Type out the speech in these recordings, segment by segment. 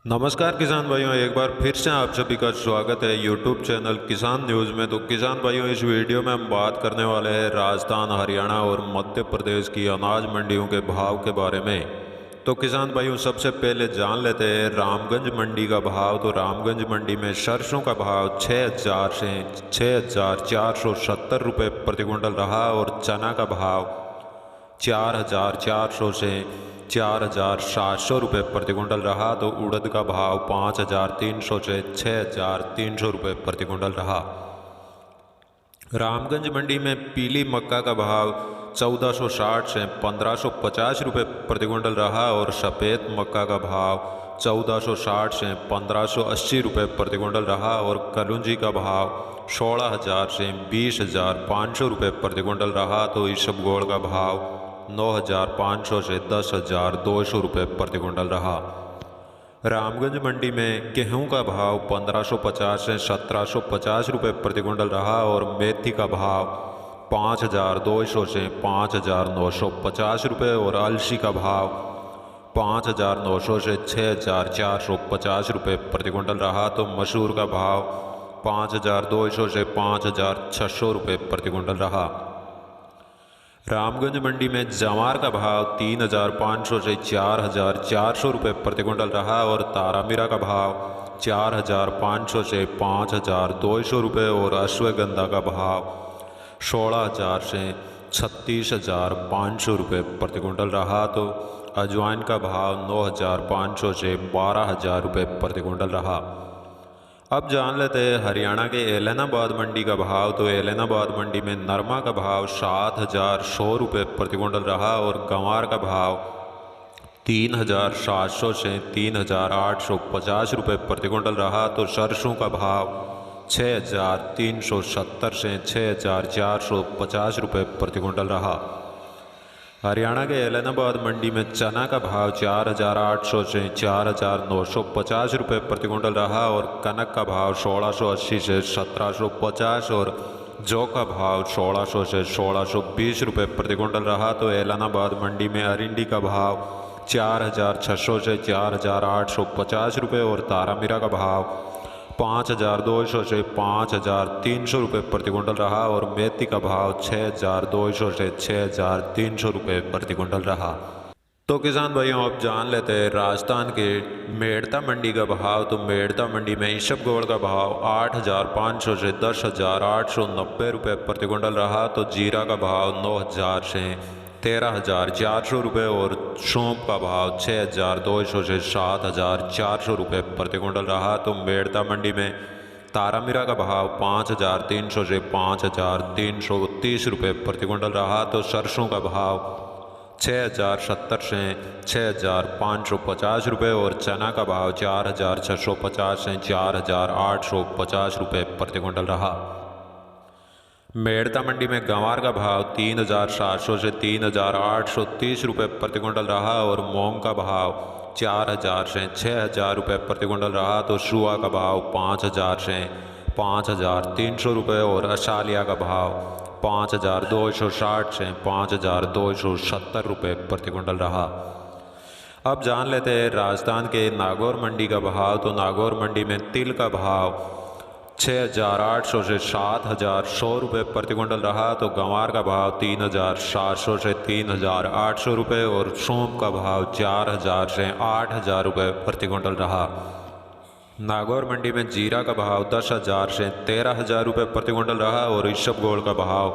नमस्कार किसान भाइयों, एक बार फिर से आप सभी का स्वागत है यूट्यूब चैनल किसान न्यूज़ में। तो किसान भाइयों, इस वीडियो में हम बात करने वाले हैं राजस्थान, हरियाणा और मध्य प्रदेश की अनाज मंडियों के भाव के बारे में। तो किसान भाइयों, सबसे पहले जान लेते हैं रामगंज मंडी का भाव। तो रामगंज मंडी में सरसों का भाव 6,000 से 6,470 रुपये प्रति क्विंटल रहा और चना का भाव 4,400 से 4,700 रुपये प्रति क्विंटल रहा। तो उड़द का भाव 5,300 से 6,300 रुपये प्रति क्विंटल रहा। रामगंज मंडी में पीली मक्का का भाव 1,460 से 1,550 रुपये प्रति क्विंटल रहा और सफ़ेद मक्का का भाव 1,460 से 1,580 रुपये प्रति क्विंटल रहा और कलौंजी का भाव 16,000 से 20,500 रुपये प्रति क्विंटल रहा। तो इसबगोल का भाव 9,500 से 10,200 रुपये प्रति क्विंटल रहा। रामगंज मंडी में गेहूं का भाव 1,550 से 1,750 रुपये प्रति क्विंटल रहा और मेथी का भाव 5,200 से 5,950 रुपये और अलसी का भाव 5,900 से 6,450 रुपये प्रति क्विंटल रहा। तो मसूर का भाव 5,200 से 5,600 रुपये प्रति क्विंटल रहा। रामगंज मंडी में जवार का भाव 3,500 से 4,400 रुपये प्रति क्विंटल रहा और तारामीरा का भाव 4,500 से 5,200 रुपये और अश्वगंधा का भाव 16,000 से 36,500 रुपये प्रति क्विंटल रहा। तो अजवाइन का भाव 9,500 से 12,000 रुपये प्रति क्विंटल रहा। अब जान लेते हैं हरियाणा के एलनाबाद मंडी का भाव। तो एलनाबाद मंडी में नरमा का भाव 7,100 रुपये प्रति क्विंटल रहा और गंवार का भाव 3,700 से 3,850 रुपये प्रति क्विंटल रहा। तो सरसों का भाव 6,370 से 6,450 रुपये प्रति क्विंटल रहा। हरियाणा के एलनाबाद मंडी में चना का भाव 4,800 से 4,950 रुपये प्रति क्विंटल रहा और कनक का भाव 1,680 से 1,750 और जौ का भाव 1,600 से 1,620 रुपये प्रति क्विंटल रहा। तो एलनाबाद मंडी में अरिंडी का भाव 4,600 से 4,850 रुपये और तारामीरा का भाव 5,200 से 5,300 रुपये प्रति क्विंटल रहा और मेथी का भाव 6,200 से 6,300 रुपये प्रति क्विंटल रहा। तो किसान भाइयों, अब जान लेते हैं राजस्थान के मेड़ता मंडी का भाव। तो मेड़ता मंडी में इसबगोल का भाव 8,500 से 10,890 रुपये प्रति क्विंटल रहा। तो जीरा का भाव 9,000 से 13,400 रुपये और सौंफ का भाव 6,200 से 7,400 रुपये प्रति क्विंटल रहा। तो मेड़ता मंडी में तारामीरा का भाव 5,300 से 5,330 रुपये प्रति क्विंटल रहा। तो सरसों का भाव 6,070 से 6,550 रुपये और चना का भाव 4,650 से 4,850 रुपये प्रति क्विंटल रहा। मेड़ता मंडी में गंवार का भाव 3,700 से 3,830 रुपये प्रति क्विंटल रहा और मूंग का भाव 4,000 से 6,000 रुपये प्रति क्विंटल रहा। तो सुआ का भाव 5,000 से 5,300 रुपये और असालिया का भाव 5,260 से 5,270 रुपये प्रति क्विंटल रहा। अब जान लेते हैं राजस्थान के नागौर मंडी का भाव। तो नागौर मंडी में तिल का भाव 6,800 से 7,100 रुपये प्रति क्विंटल रहा। तो गंवार का भाव 3,700 से 3,800 रुपये और सौंफ का भाव 4,000 से 8,000 रुपये प्रति क्विंटल रहा। नागौर मंडी में जीरा का भाव 10,000 से 13,000 रुपये प्रति क्विंटल रहा और इसबगोल का भाव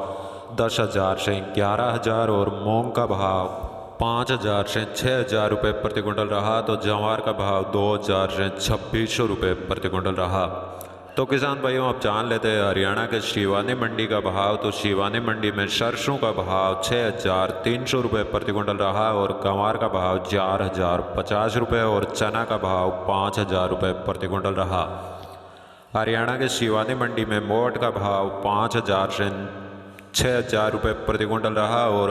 10,000 से 11,000 और मूंग का भाव 5,000 से 6,000 रुपये प्रति क्विंटल रहा। तो जवार का भाव 2,000 से 2,600 रुपये प्रति क्विंटल रहा। तो किसान भाइयों, अब जान लेते हैं हरियाणा के शिवानी मंडी का भाव। तो शिवानी मंडी में सरसों का भाव 6,300 रुपये प्रति क्विंटल रहा और गंवार का भाव 4,050 रुपये और चना का भाव 5,000 रुपये प्रति क्विंटल रहा। हरियाणा के शिवानी मंडी में मोट का भाव 5,000 से 6,000 रुपये प्रति क्विंटल रहा और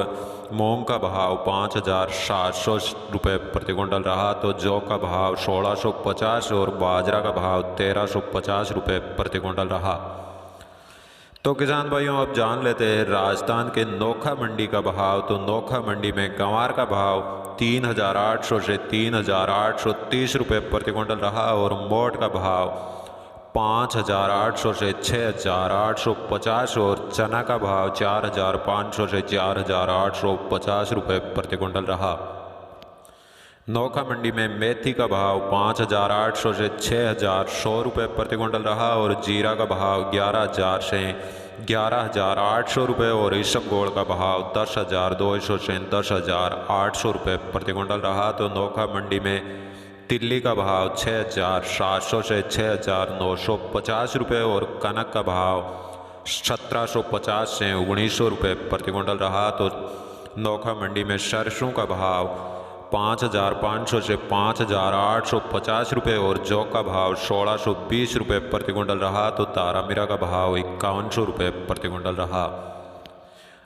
मूंग का भाव 5,700 रुपये प्रति क्विंटल रहा। तो जौ का भाव 1,650 और बाजरा का भाव 1,350 रुपये प्रति क्विंटल रहा। तो किसान भाइयों, अब जान लेते हैं राजस्थान के नोखा मंडी का भाव। तो नोखा मंडी में गंवार का भाव 3,800 से 3,830 रुपये प्रति क्विंटल रहा और मोट का भाव 5,800 से 6,850 और चना का भाव 4,500 से 4,850 रुपये प्रति क्विंटल रहा। नोखा मंडी में मेथी का भाव 5,800 से 6,100 रुपये प्रति क्विंटल रहा और जीरा का भाव 11,000 से 11,800 रुपये और इसबगोल का भाव 10,200 से 10,800 रुपये प्रति क्विंटल रहा। तो नोखा मंडी में तिल्ली का भाव 6,700 से 6,950 रुपये और कनक का भाव 1,750 से 1,900 रुपये प्रति क्विंटल रहा। तो नोखा मंडी में सरसों का भाव 5,500 से 5,850 रुपये और जौ का भाव 1,620 रुपये प्रति क्विंटल रहा। तो तारामीरा का भाव 5,100 रुपये प्रति क्विंटल रहा।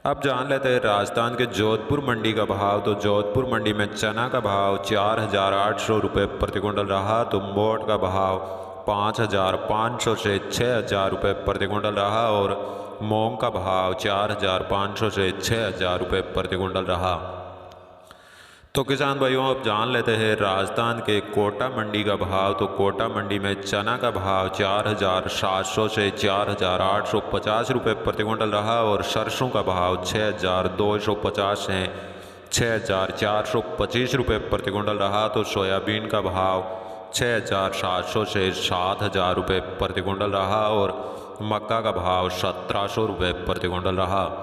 अब जान लेते हैं राजस्थान के जोधपुर मंडी का भाव। तो जोधपुर मंडी में चना का भाव 4,800 रुपये प्रति क्विंटल रहा। तो मोट का भाव 5,500 से 6,000 रुपये प्रति क्विंटल रहा और मूंग का भाव 4,500 से 6,000 रुपये प्रति क्विंटल रहा। तो किसान भाइयों अब जान लेते हैं राजस्थान के कोटा मंडी का भाव। तो कोटा मंडी में चना का भाव 4,700 से 4,850 रुपये प्रति क्विंटल रहा और सरसों का भाव 6,250 से 6,425 रुपये प्रति क्विंटल रहा। तो सोयाबीन का भाव 6,700 से 7,000 रुपये प्रति क्विंटल रहा और मक्का का भाव 1,700 रुपये प्रति क्विंटल रहा।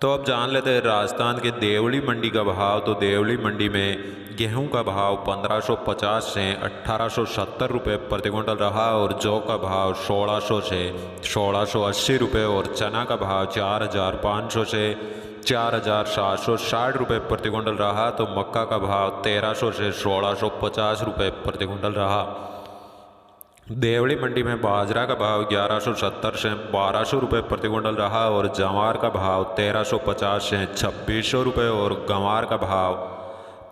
तो अब जान लेते हैं राजस्थान के देवली मंडी का भाव। तो देवली मंडी में गेहूं का भाव 1,550 से 1,870 रुपये प्रति क्विंटल रहा और जौ का भाव 1,600 से 1,680 रुपये और चना का भाव 4,500 से 4,760 रुपये प्रति क्विंटल रहा। तो मक्का का भाव 1,300 से 1,650 रुपये प्रति क्विंटल रहा। देवली मंडी में बाजरा का भाव 1,170 से 1,200 रुपये प्रति क्विंटल रहा और जवार का भाव 1,350 से 2,600 रुपये और गंवार का भाव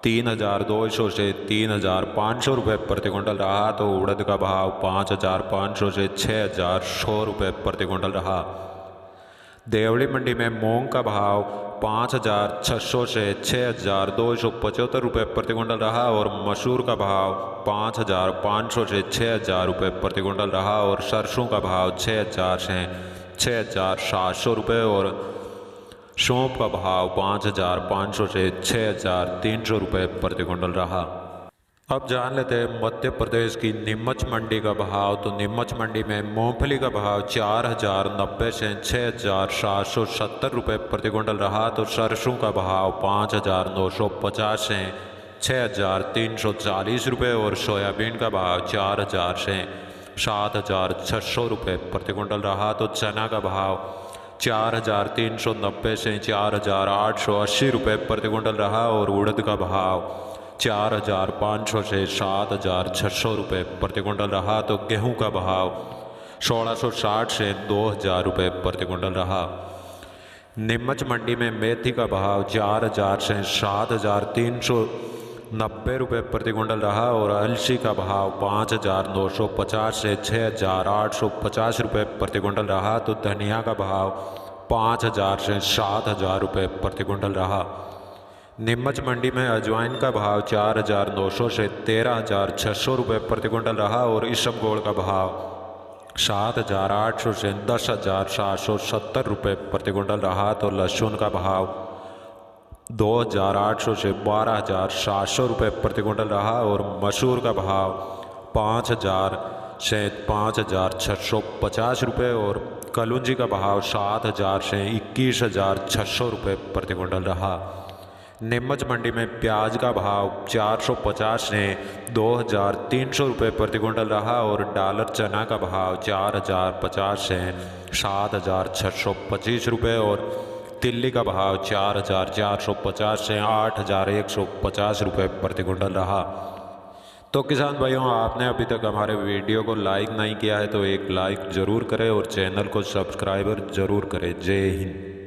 3,200 से 3,500 रुपये प्रति क्विंटल रहा। तो उड़द का भाव 5,500 से 6,100 रुपये प्रति क्विंटल रहा। देवली मंडी में मूंग का भाव 5,600 से 6,275 रुपये प्रति क्विंटल रहा और मसूर का भाव 5,500 से 6,000 रुपये प्रति क्विंटल रहा और सरसों का भाव 6,000 से 6,700 रुपये और सौंफ का भाव 5,500 से 6,300 रुपये प्रति क्विंटल रहा। अब जान लेते हैं मध्य प्रदेश की नीमच मंडी का भाव। तो नीमच मंडी में मूंगफली का भाव 4,090 से 6,770 रुपये प्रति क्विंटल रहा। तो सरसों का भाव 5,950 से 6,340 रुपये और सोयाबीन का भाव 4,000 से 7,600 रुपये प्रति क्विंटल रहा। तो चना का भाव 4,390 से 4,880 रुपये प्रति क्विंटल रहा और उड़द का भाव 4,500 से 7,600 रुपये प्रति क्विंटल रहा। तो गेहूं का भाव 1,660 से 2,000 रुपये प्रति क्विंटल रहा। नीमच मंडी में मेथी का भाव 4,000 से 7,390 रुपये प्रति क्विंटल रहा और अलसी का भाव 5,950 से 6,850 रुपये प्रति क्विंटल रहा। तो धनिया का भाव 5,000 से 7,000 रुपये प्रति क्विंटल रहा। नीमच मंडी में अजवाइन का भाव 4,900 से 13,600 रुपये प्रति क्विंटल रहा और इसबगोल का भाव 7,800 से 10,770 रुपये प्रति क्विंटल रहा। तो लहसुन का भाव 2,800 से 12,700 रुपये प्रति क्विंटल रहा और मसूर का भाव 5,000 से 5,650 रुपये और कलौंजी का भाव 7,000 से 21,600 रुपये प्रति क्विंटल रहा। नीमच मंडी में प्याज का भाव 450 से 2,300 रुपये प्रति क्विंटल रहा और डॉलर चना का भाव 4,050 से 7,625 रुपये और तिल्ली का भाव 4,450 से 8,150 रुपये प्रति क्विंटल रहा। तो किसान भाइयों, आपने अभी तक हमारे वीडियो को लाइक नहीं किया है तो एक लाइक ज़रूर करें और चैनल को सब्सक्राइबर ज़रूर करें। जय हिंद।